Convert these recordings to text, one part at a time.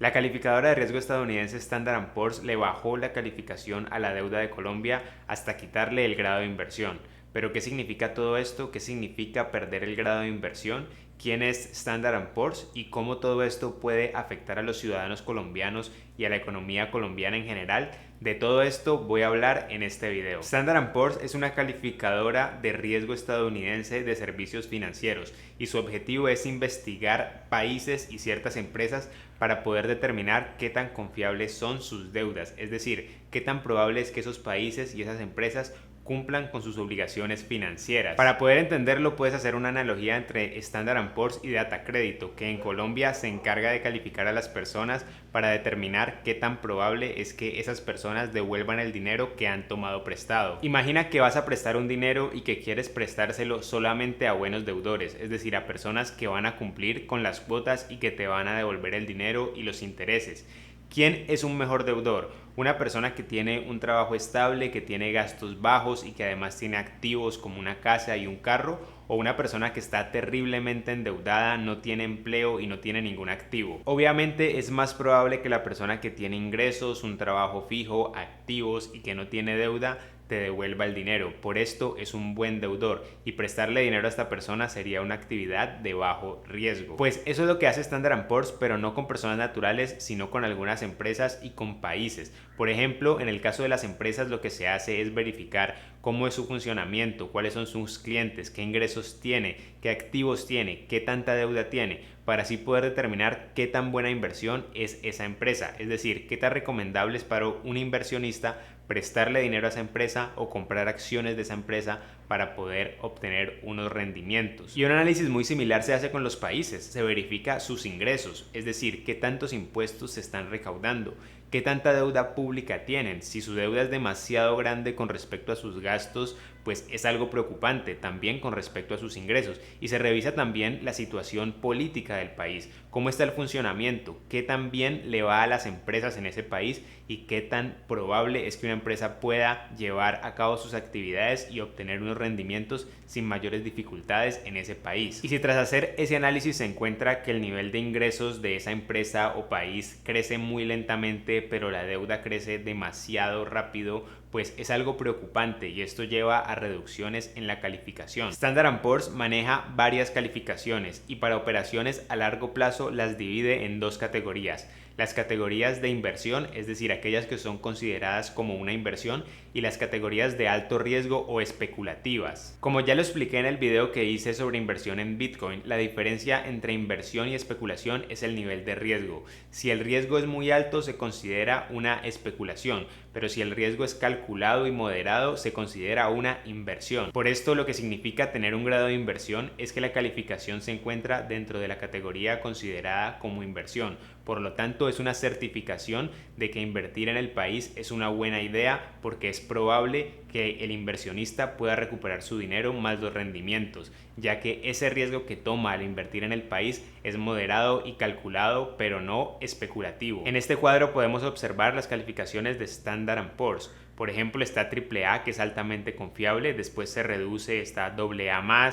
La calificadora de riesgo estadounidense Standard Poor's le bajó la calificación a la deuda de Colombia hasta quitarle el grado de inversión. ¿Pero qué significa todo esto? ¿Qué significa perder el grado de inversión? ¿Quién es Standard Poor's y cómo todo esto puede afectar a los ciudadanos colombianos y a la economía colombiana en general? De todo esto voy a hablar en este video. Standard Poor's es una calificadora de riesgo estadounidense de servicios financieros y su objetivo es investigar países y ciertas empresas para poder determinar qué tan confiables son sus deudas, es decir, qué tan probable es que esos países y esas empresas cumplan con sus obligaciones financieras. Para poder entenderlo puedes hacer una analogía entre Standard Poor's y Datacrédito, que en Colombia se encarga de calificar a las personas para determinar qué tan probable es que esas personas devuelvan el dinero que han tomado prestado. Imagina que vas a prestar un dinero y que quieres prestárselo solamente a buenos deudores, es decir, a personas que van a cumplir con las cuotas y que te van a devolver el dinero y los intereses. ¿Quién es un mejor deudor? Una persona que tiene un trabajo estable, que tiene gastos bajos y que además tiene activos como una casa y un carro, o una persona que está terriblemente endeudada, no tiene empleo y no tiene ningún activo. Obviamente es más probable que la persona que tiene ingresos, un trabajo fijo, activos y que no tiene deuda te devuelva el dinero. Por esto es un buen deudor y prestarle dinero a esta persona sería una actividad de bajo riesgo. Pues eso es lo que hace Standard Poor's, pero no con personas naturales, sino con algunas empresas y con países. Por ejemplo, en el caso de las empresas lo que se hace es verificar cómo es su funcionamiento, cuáles son sus clientes, qué ingresos tiene, qué activos tiene, qué tanta deuda tiene, para así poder determinar qué tan buena inversión es esa empresa, es decir, qué tan recomendable es para un inversionista prestarle dinero a esa empresa o comprar acciones de esa empresa para poder obtener unos rendimientos. Y un análisis muy similar se hace con los países, se verifica sus ingresos, es decir, qué tantos impuestos se están recaudando, qué tanta deuda pública tienen. Si su deuda es demasiado grande con respecto a sus gastos, pues es algo preocupante también con respecto a sus ingresos. Y se revisa también la situación política del país, cómo está el funcionamiento, qué tan bien le va a las empresas en ese país y qué tan probable es que una empresa pueda llevar a cabo sus actividades y obtener unos rendimientos sin mayores dificultades en ese país. Y si tras hacer ese análisis se encuentra que el nivel de ingresos de esa empresa o país crece muy lentamente, pero la deuda crece demasiado rápido, pues es algo preocupante y esto lleva a reducciones en la calificación. Standard Poor's maneja varias calificaciones y para operaciones a largo plazo las divide en dos categorías. Las categorías de inversión, es decir, aquellas que son consideradas como una inversión, y las categorías de alto riesgo o especulativas. Como ya lo expliqué en el video que hice sobre inversión en Bitcoin, la diferencia entre inversión y especulación es el nivel de riesgo. Si el riesgo es muy alto se considera una especulación, pero si el riesgo es calculado y moderado se considera una inversión. Por esto lo que significa tener un grado de inversión es que la calificación se encuentra dentro de la categoría considerada como inversión. Por lo tanto, es una certificación de que invertir en el país es una buena idea porque es probable que el inversionista pueda recuperar su dinero más los rendimientos, ya que ese riesgo que toma al invertir en el país es moderado y calculado, pero no especulativo. En este cuadro podemos observar las calificaciones de Standard Poor's. Por ejemplo, está AAA, que es altamente confiable, después se reduce, está AA+,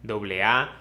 AA,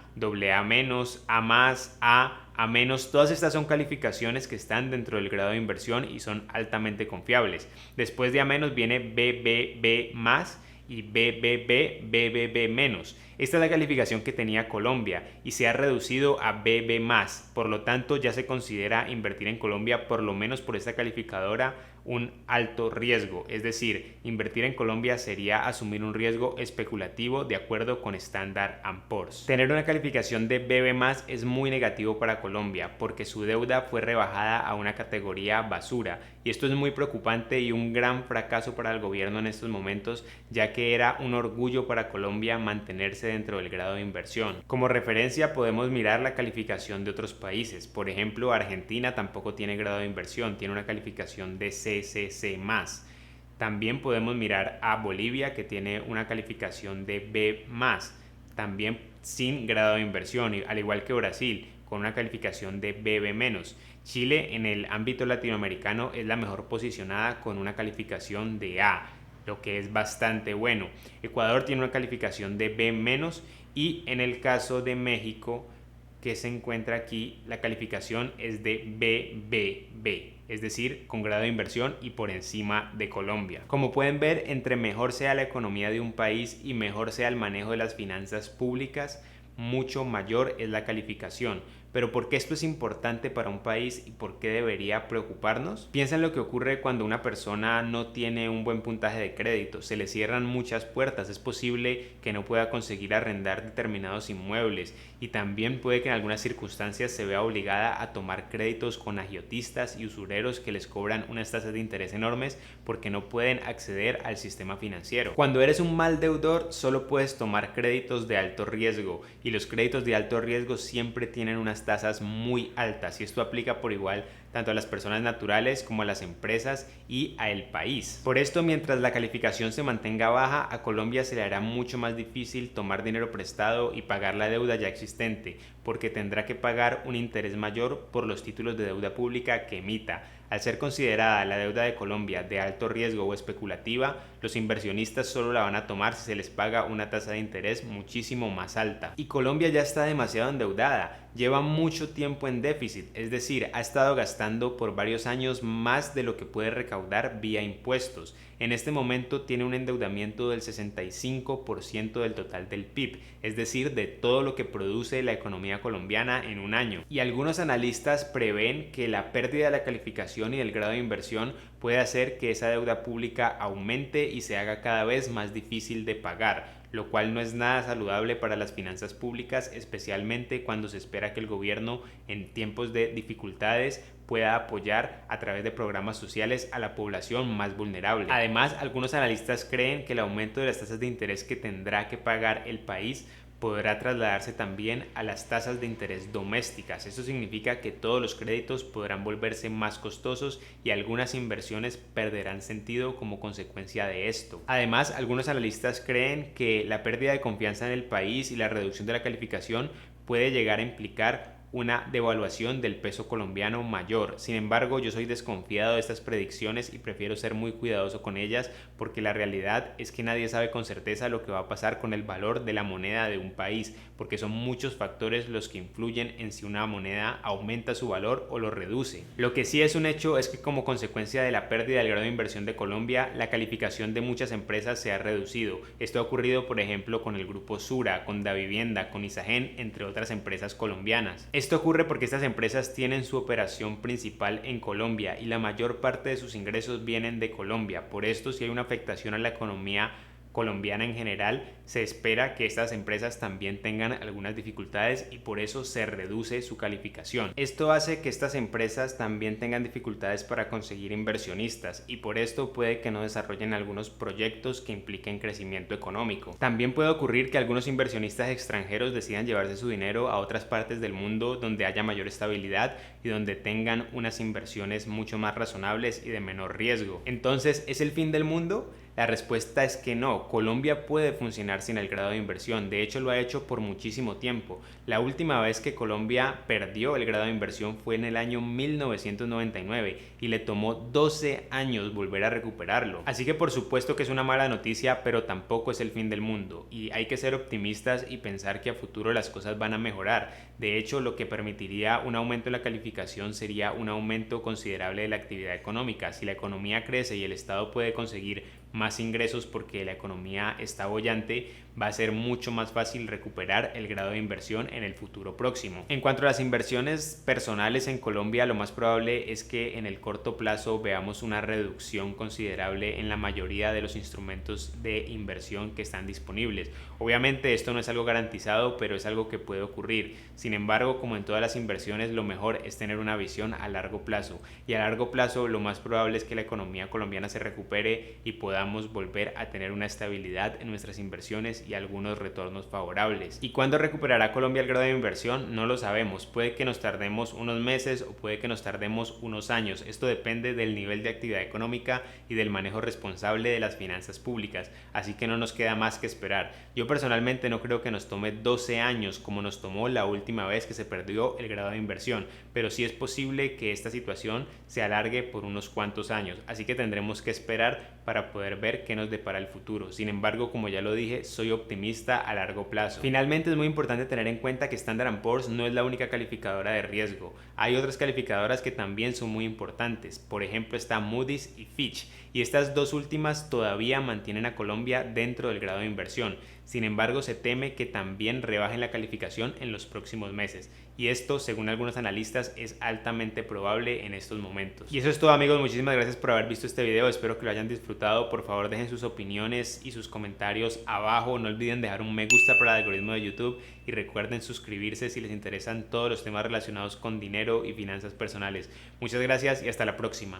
AA-, A menos, todas estas son calificaciones que están dentro del grado de inversión y son altamente confiables. Después de A menos viene BBB más y BBB menos. Esta es la calificación que tenía Colombia y se ha reducido a BB más. Por lo tanto, ya se considera invertir en Colombia, por lo menos por esta calificadora, un alto riesgo. Es decir, invertir en Colombia sería asumir un riesgo especulativo de acuerdo con Standard Poor's. Tener una calificación de BB más es muy negativo para Colombia porque su deuda fue rebajada a una categoría basura y esto es muy preocupante y un gran fracaso para el gobierno en estos momentos, ya que era un orgullo para Colombia mantenerse dentro del grado de inversión. Como referencia podemos mirar la calificación de otros países. Por ejemplo, Argentina tampoco tiene grado de inversión, tiene una calificación de CCC+. También podemos mirar a Bolivia, que tiene una calificación de B+, también sin grado de inversión, al igual que Brasil, con una calificación de BB-. Chile, en el ámbito latinoamericano, es la mejor posicionada con una calificación de A, lo que es bastante bueno. Ecuador tiene una calificación de B- y en el caso de México que se encuentra aquí, la calificación es de BBB, es decir, con grado de inversión y por encima de Colombia. Como pueden ver, entre mejor sea la economía de un país y mejor sea el manejo de las finanzas públicas, mucho mayor es la calificación. Pero ¿por qué esto es importante para un país y por qué debería preocuparnos? Piensa en lo que ocurre cuando una persona no tiene un buen puntaje de crédito, se le cierran muchas puertas, es posible que no pueda conseguir arrendar determinados inmuebles y también puede que en algunas circunstancias se vea obligada a tomar créditos con agiotistas y usureros que les cobran unas tasas de interés enormes porque no pueden acceder al sistema financiero. Cuando eres un mal deudor, solo puedes tomar créditos de alto riesgo y los créditos de alto riesgo siempre tienen unas tasas muy altas y esto aplica por igual tanto a las personas naturales como a las empresas y a el país. Por esto, mientras la calificación se mantenga baja, a Colombia se le hará mucho más difícil tomar dinero prestado y pagar la deuda ya existente, porque tendrá que pagar un interés mayor por los títulos de deuda pública que emita. Al ser considerada la deuda de Colombia de alto riesgo o especulativa, los inversionistas solo la van a tomar si se les paga una tasa de interés muchísimo más alta. Y Colombia ya está demasiado endeudada, lleva mucho tiempo en déficit, es decir, ha estado gastando por varios años más de lo que puede recaudar vía impuestos. En este momento tiene un endeudamiento del 65% del total del PIB, es decir, de todo lo que produce la economía colombiana en un año. Y algunos analistas prevén que la pérdida de la calificación y del grado de inversión puede hacer que esa deuda pública aumente y se haga cada vez más difícil de pagar, lo cual no es nada saludable para las finanzas públicas, especialmente cuando se espera que el gobierno en tiempos de dificultades pueda apoyar a través de programas sociales a la población más vulnerable. Además, algunos analistas creen que el aumento de las tasas de interés que tendrá que pagar el país podrá trasladarse también a las tasas de interés domésticas. Eso significa que todos los créditos podrán volverse más costosos y algunas inversiones perderán sentido como consecuencia de esto. Además, algunos analistas creen que la pérdida de confianza en el país y la reducción de la calificación puede llegar a implicar una devaluación del peso colombiano mayor. Sin embargo, yo soy desconfiado de estas predicciones y prefiero ser muy cuidadoso con ellas porque la realidad es que nadie sabe con certeza lo que va a pasar con el valor de la moneda de un país, porque son muchos factores los que influyen en si una moneda aumenta su valor o lo reduce. Lo que sí es un hecho es que como consecuencia de la pérdida del grado de inversión de Colombia, la calificación de muchas empresas se ha reducido. Esto ha ocurrido, por ejemplo, con el grupo Sura, con Davivienda, con Isagen, entre otras empresas colombianas. Esto ocurre porque estas empresas tienen su operación principal en Colombia y la mayor parte de sus ingresos vienen de Colombia. Por esto, si hay una afectación a la economía colombiana en general, se espera que estas empresas también tengan algunas dificultades y por eso se reduce su calificación. Esto hace que estas empresas también tengan dificultades para conseguir inversionistas y por esto puede que no desarrollen algunos proyectos que impliquen crecimiento económico. También puede ocurrir que algunos inversionistas extranjeros decidan llevarse su dinero a otras partes del mundo donde haya mayor estabilidad y donde tengan unas inversiones mucho más razonables y de menor riesgo. Entonces, ¿es el fin del mundo? La respuesta es que no. Colombia puede funcionar sin el grado de inversión, de hecho lo ha hecho por muchísimo tiempo. La última vez que Colombia perdió el grado de inversión fue en el año 1999 y le tomó 12 años volver a recuperarlo. Así que por supuesto que es una mala noticia, pero tampoco es el fin del mundo y hay que ser optimistas y pensar que a futuro las cosas van a mejorar. De hecho, lo que permitiría un aumento en la calificación sería un aumento considerable de la actividad económica. Si la economía crece y el Estado puede conseguir más ingresos porque la economía está bollante, va a ser mucho más fácil recuperar el grado de inversión en el futuro próximo. En cuanto a las inversiones personales en Colombia, lo más probable es que en el corto plazo veamos una reducción considerable en la mayoría de los instrumentos de inversión que están disponibles. Obviamente esto no es algo garantizado, pero es algo que puede ocurrir. Sin embargo, como en todas las inversiones, lo mejor es tener una visión a largo plazo y a largo plazo lo más probable es que la economía colombiana se recupere y podamos volver a tener una estabilidad en nuestras inversiones y algunos retornos favorables. ¿Y cuándo recuperará Colombia el grado de inversión? No lo sabemos. Puede que nos tardemos unos meses o puede que nos tardemos unos años. Esto depende del nivel de actividad económica y del manejo responsable de las finanzas públicas. Así que no nos queda más que esperar. Yo personalmente no creo que nos tome 12 años como nos tomó la última vez que se perdió el grado de inversión, pero sí es posible que esta situación se alargue por unos cuantos años. Así que tendremos que esperar para poder poder ver qué nos depara el futuro. Sin embargo, como ya lo dije, soy optimista a largo plazo. Finalmente, es muy importante tener en cuenta que Standard & Poor's no es la única calificadora de riesgo. Hay otras calificadoras que también son muy importantes. Por ejemplo, está Moody's y Fitch, y estas dos últimas todavía mantienen a Colombia dentro del grado de inversión. Sin embargo, se teme que también rebajen la calificación en los próximos meses, y esto, según algunos analistas, es altamente probable en estos momentos. Y eso es todo, amigos. Muchísimas gracias por haber visto este video, espero que lo hayan disfrutado. Por favor, dejen sus opiniones y sus comentarios abajo, no olviden dejar un me gusta para el algoritmo de YouTube y recuerden suscribirse si les interesan todos los temas relacionados con dinero y finanzas personales. Muchas gracias y hasta la próxima.